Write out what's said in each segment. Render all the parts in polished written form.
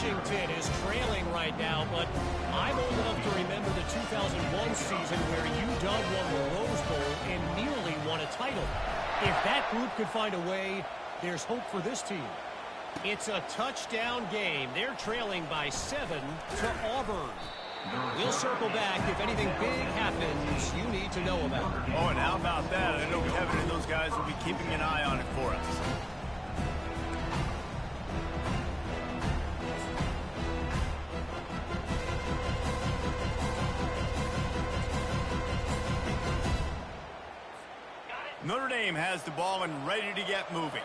Washington is trailing right now, but I'm old enough to remember the 2001 season where UW won the Rose Bowl and nearly won a title. If that group could find a way, there's hope for this team. It's a touchdown game. They're trailing by 7 to Auburn. We'll circle back if anything big happens you need to know about. Oh, and how about that? I know Kevin and those guys will be keeping an eye on it for us. Notre Dame has the ball and ready to get moving.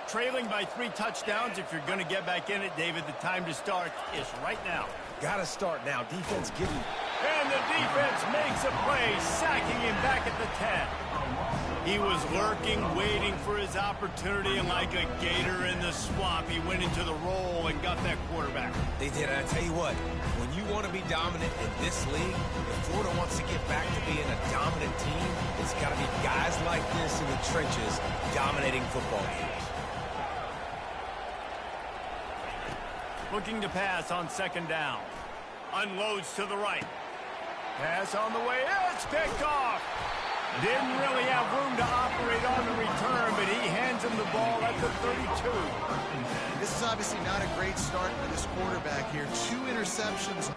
Trailing by 3 touchdowns. If you're going to get back in it, David, the time to start is right now. Gotta start now. Defense giving. And the defense makes a play, sacking him back at the 10. He was lurking, waiting for his opportunity, and like a gator in the swamp, he went into the roll and got that quarterback. They did, and I tell you what, when you want to be dominant in this league, if Florida wants to get back to being a dominant team, it's got to be guys like this in the trenches dominating football games. Looking to pass on 2nd down. Unloads to the right. Pass on the way. It's picked off. Didn't really have room to operate on the return, but he hands him the ball at the 32. This is obviously not a great start for this quarterback here. 2 interceptions.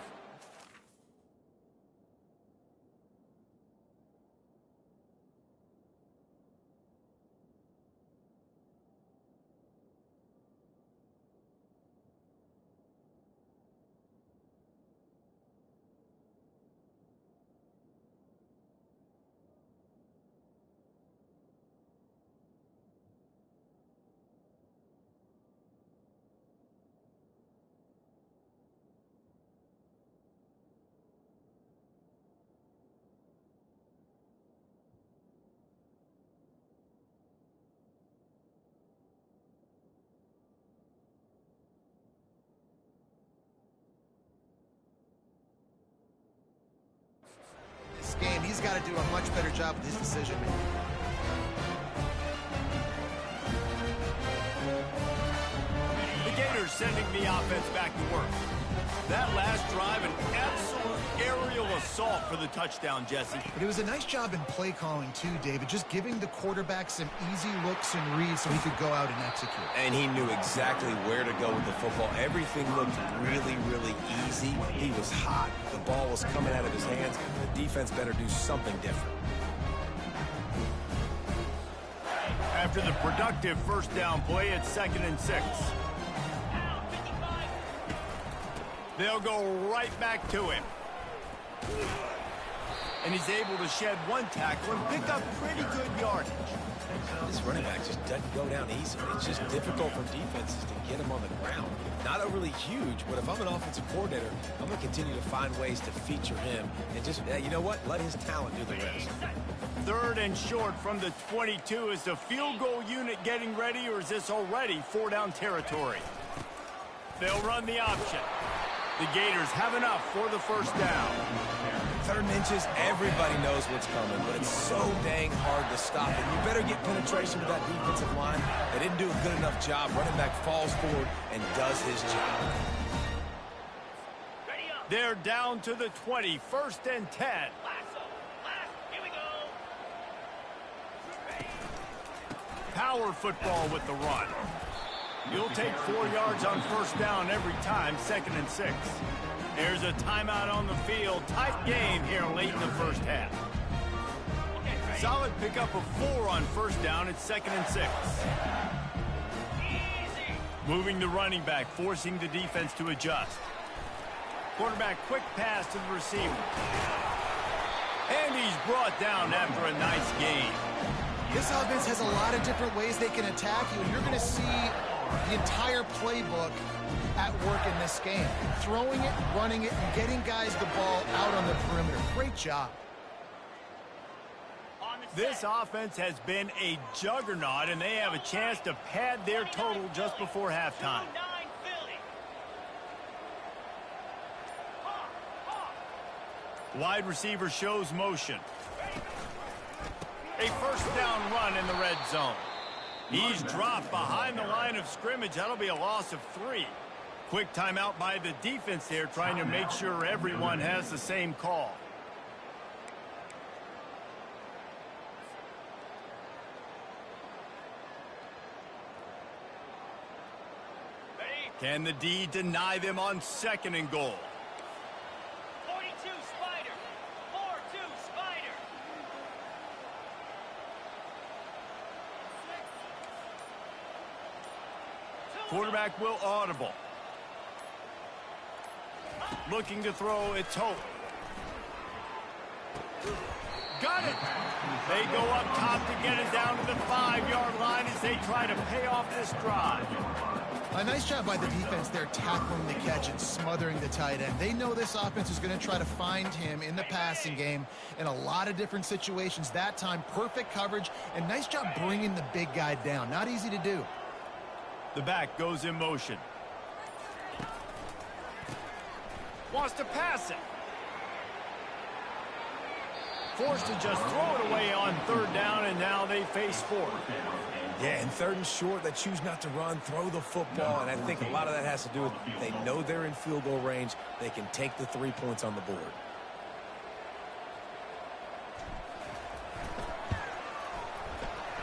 Game, he's got to do a much better job with his decision making. The Gators sending the offense back to work. That last drive, an absolute aerial assault for the touchdown, Jesse. But it was a nice job in play calling too, David, just giving the quarterback some easy looks and reads so he could go out and execute. And he knew exactly where to go with the football. Everything looked really, really easy. He was hot. The ball was coming out of his hands. The defense better do something different. After the productive 1st down play, it's 2nd and 6. They'll go right back to him. And he's able to shed 1 tackle and pick up pretty good yardage. This running back just doesn't go down easy. It's just difficult for defenses to get him on the ground. Not overly huge, but if I'm an offensive coordinator, I'm going to continue to find ways to feature him and just, you know what, let his talent do the rest. 3rd and short from the 22. Is the field goal unit getting ready, or is this already 4-down territory? They'll run the option. The Gators have enough for the 1st down. 3rd and inches, everybody knows what's coming, but it's so dang hard to stop it. You better get penetration with that defensive line. They didn't do a good enough job. Running back falls forward and does his job. They're down to the 20, 1st and 10. Here we go. Power football with the run. You'll take 4 yards on 1st down every time, 2nd and 6. There's a timeout on the field. Tight game here late in the 1st half. Solid pickup of 4 on 1st down. It's 2nd and 6. Moving the running back, forcing the defense to adjust. Quarterback, quick pass to the receiver. And he's brought down after a nice gain. This offense has a lot of different ways they can attack you, and you're going to see the entire playbook at work in this game. Throwing it, running it, and getting guys the ball out on the perimeter. Great job. This offense has been a juggernaut, and they have a chance to pad their total just before halftime. Wide receiver shows motion. A 1st down run in the red zone. He's dropped behind the line of scrimmage. That'll be a loss of 3. Quick timeout by the defense there, trying to make sure everyone has the same call. Can the D deny them on 2nd and goal? 42 Spider. 4-2 Spider. Quarterback will audible. Looking to throw, it's Hope. Got it. They go up top to get it down to the 5-yard line as they try to pay off this drive. A nice job by the defense there, tackling the catch and smothering the tight end. They know this offense is going to try to find him in the passing game in a lot of different situations. That time, perfect coverage, and nice job bringing the big guy down. Not easy to do. The back goes in motion. Wants to pass it. Forced to just throw it away on 3rd down, and now they face 4th. Yeah, and 3rd and short, they choose not to run, throw the football, and I think a lot of that has to do with they know they're in field goal range. They can take the 3 points on the board.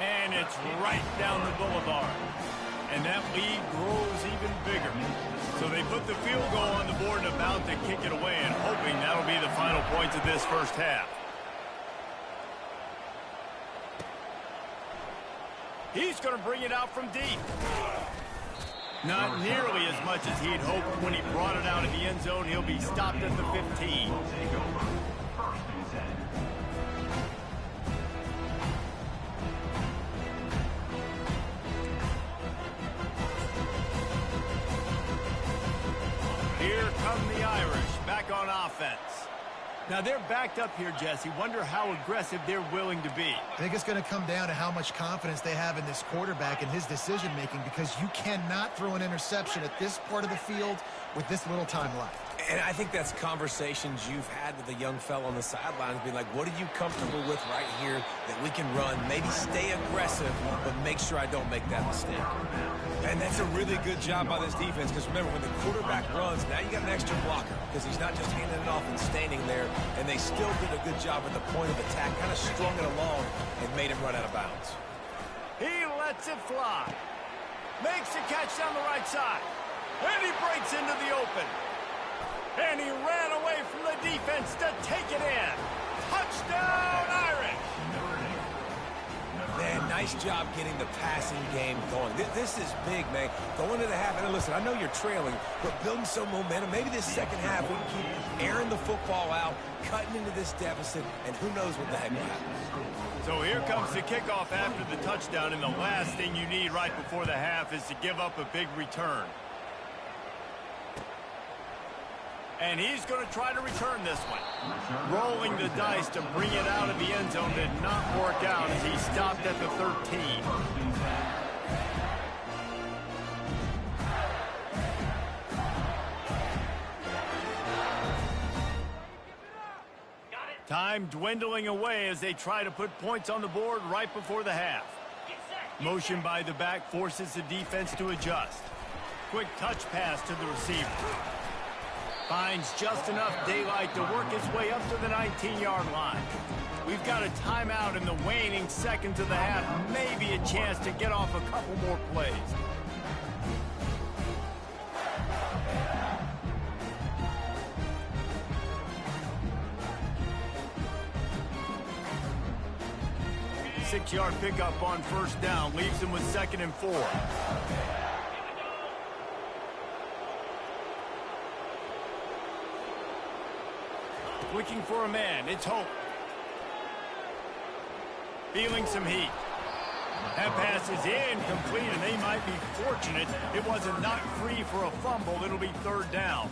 And it's right down the boulevard. And that lead grows even bigger. So they put the field goal on the board and about to kick it away, and hoping that'll be the final points of this first half. He's going to bring it out from deep. Not nearly as much as he'd hoped when he brought it out of the end zone. He'll be stopped at the 15. Here come the Irish, back on offense. Now they're backed up here, Jesse. Wonder how aggressive they're willing to be. I think it's going to come down to how much confidence they have in this quarterback and his decision-making, because you cannot throw an interception at this part of the field with this little time left. And I think that's conversations you've had with a young fellow on the sidelines, being like, what are you comfortable with right here that we can run? Maybe stay aggressive, but make sure I don't make that mistake. And that's a really good job by this defense, because remember, when the quarterback runs, now you got an extra blocker, because he's not just handing it off and standing there, and they still did a good job at the point of attack, kind of strung it along and made him run out of bounds. He lets it fly. Makes the catch down the right side. And he breaks into the open. And he ran away from the defense to take it in. Touchdown, Irish! Man, nice job getting the passing game going. This is big, man. Going to the half, and listen, I know you're trailing, but building some momentum. Maybe this second half we can keep airing the football out, cutting into this deficit, and who knows what the heck will happen. So here comes the kickoff after the touchdown, and the last thing you need right before the half is to give up a big return. And he's going to try to return this one. Rolling the dice to bring it out of the end zone did not work out as he stopped at the 13. Time dwindling away as they try to put points on the board right before the half. Motion by the back forces the defense to adjust. Quick touch pass to the receiver. Finds just enough daylight to work his way up to the 19-yard line. We've got a timeout in the waning seconds of the half. Maybe a chance to get off a couple more plays. Six-yard pickup on 1st down leaves him with 2nd and 4. Looking for a man, it's Hope. Feeling some heat. That pass is incomplete, and they might be fortunate it wasn't knocked free for a fumble. It'll be 3rd down.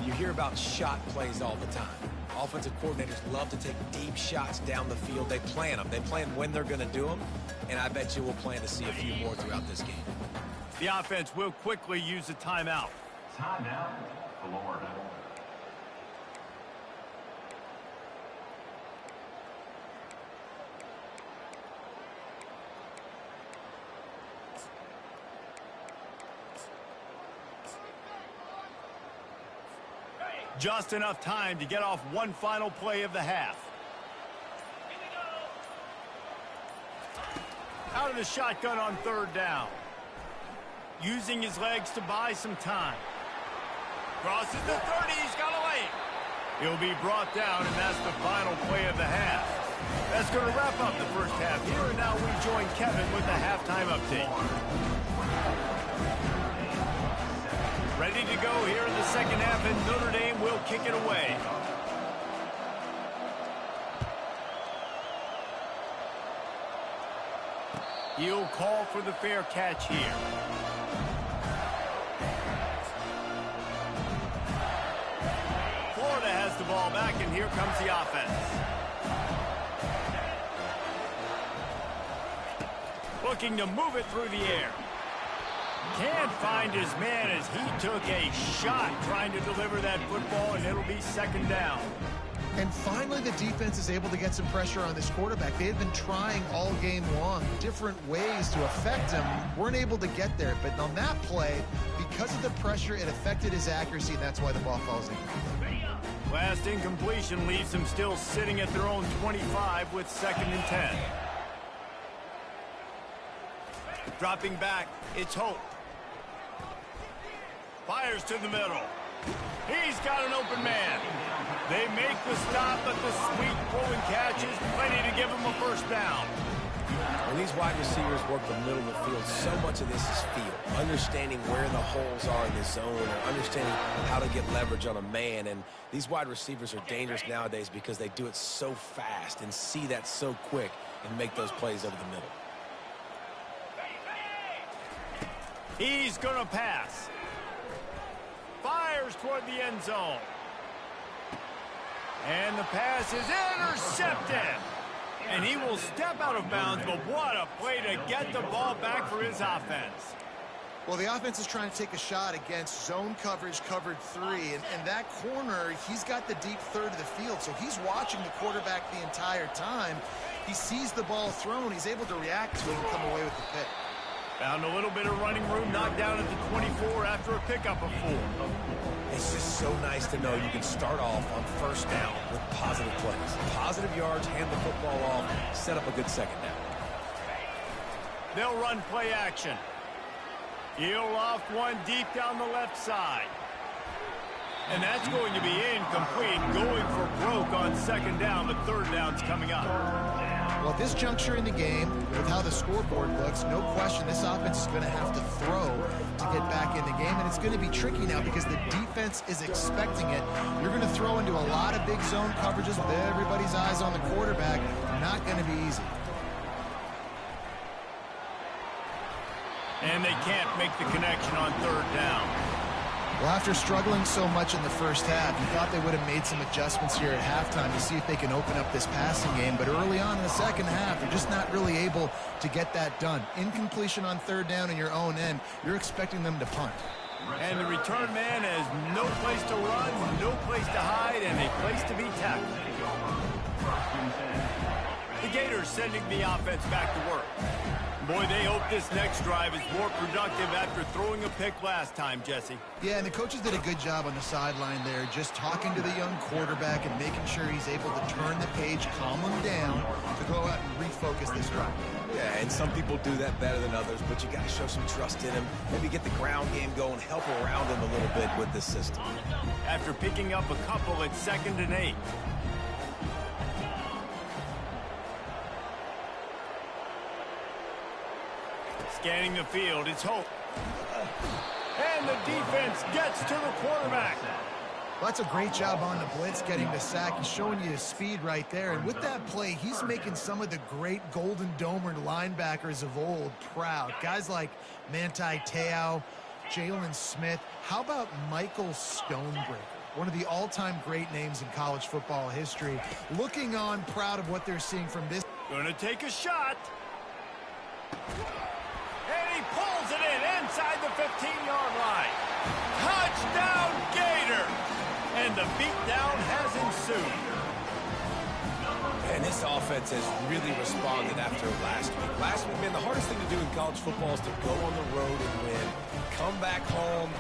You hear about shot plays all the time. Offensive coordinators love to take deep shots down the field. They plan them. They plan when they're going to do them, and I bet you we'll plan to see a few more throughout this game. The offense will quickly use a timeout. Timeout, Florida. Just enough time to get off one final play of the half. Out of the shotgun on third down. Using his legs to buy some time. Crosses the 30, he's got a lane. He'll be brought down, and that's the final play of the half. That's going to wrap up the first half here, and now we join Kevin with the halftime update. Ready to go here in the second half, and Notre Dame will kick it away. He'll call for the fair catch here. Florida has the ball back, and here comes the offense. Looking to move it through the air. Can't find his man as he took a shot trying to deliver that football, and it'll be second down. And finally, the defense is able to get some pressure on this quarterback. They had been trying all game long different ways to affect him. Weren't able to get there. But on that play, because of the pressure, it affected his accuracy, and that's why the ball falls in. Last incompletion leaves them still sitting at their own 25 with 2nd and 10. Dropping back, it's Hope. Fires to the middle. He's got an open man. They make the stop, but the sweet throwing catch is plenty to give him a first down. When these wide receivers work the middle of the field, so much of this is feel. Understanding where the holes are in the zone, or understanding how to get leverage on a man. And these wide receivers are dangerous nowadays because they do it so fast and see that so quick and make those plays over the middle. He's going to pass. Fires toward the end zone. And the pass is intercepted. And he will step out of bounds, but what a play to get the ball back for his offense. Well, the offense is trying to take a shot against zone coverage, covered 3. And that corner, he's got the deep third of the field, so he's watching the quarterback the entire time. He sees the ball thrown. He's able to react to it and come away with the pick. Found a little bit of running room, knocked down at the 24 after a pickup of 4. It's just so nice to know you can start off on first down with positive plays. Positive yards, hand the football off, set up a good second down. They'll run play action. He'll loft one deep down the left side. And that's going to be incomplete, going for broke on second down, but third down's coming up. Well, at this juncture in the game, with how the scoreboard looks, no question this offense is going to have to throw to get back in the game, and it's going to be tricky now because the defense is expecting it. You're going to throw into a lot of big zone coverages with everybody's eyes on the quarterback. Not going to be easy. And they can't make the connection on third down. Well, after struggling so much in the first half, you thought they would have made some adjustments here at halftime to see if they can open up this passing game. But early on in the second half, they're just not really able to get that done. Incompletion on third down in your own end, you're expecting them to punt. And the return man has no place to run, no place to hide, and a place to be tackled. The Gators sending the offense back to work. Boy, they hope this next drive is more productive after throwing a pick last time, Jesse. Yeah, and the coaches did a good job on the sideline there, just talking to the young quarterback and making sure he's able to turn the page, calm him down, to go out and refocus this drive. Yeah, and some people do that better than others, but you got to show some trust in him. Maybe get the ground game going, help around him a little bit with this system. After picking up a couple at 2nd and 8. Scanning the field, it's Hope. And the defense gets to the quarterback. Well, that's a great job on the blitz, getting the sack. He's showing you his speed right there. And with that play, he's making some of the great Golden Domer linebackers of old proud. Guys like Manti Te'o, Jalen Smith. How about Michael Stonebreaker? One of the all-time great names in college football history. Looking on, proud of what they're seeing from this. Gonna take a shot. And he pulls it in inside the 15-yard line. Touchdown, Gator! And the beatdown has ensued. And this offense has really responded after last week. Last week, man, the hardest thing to do in college football is to go on the road and win. Come back home,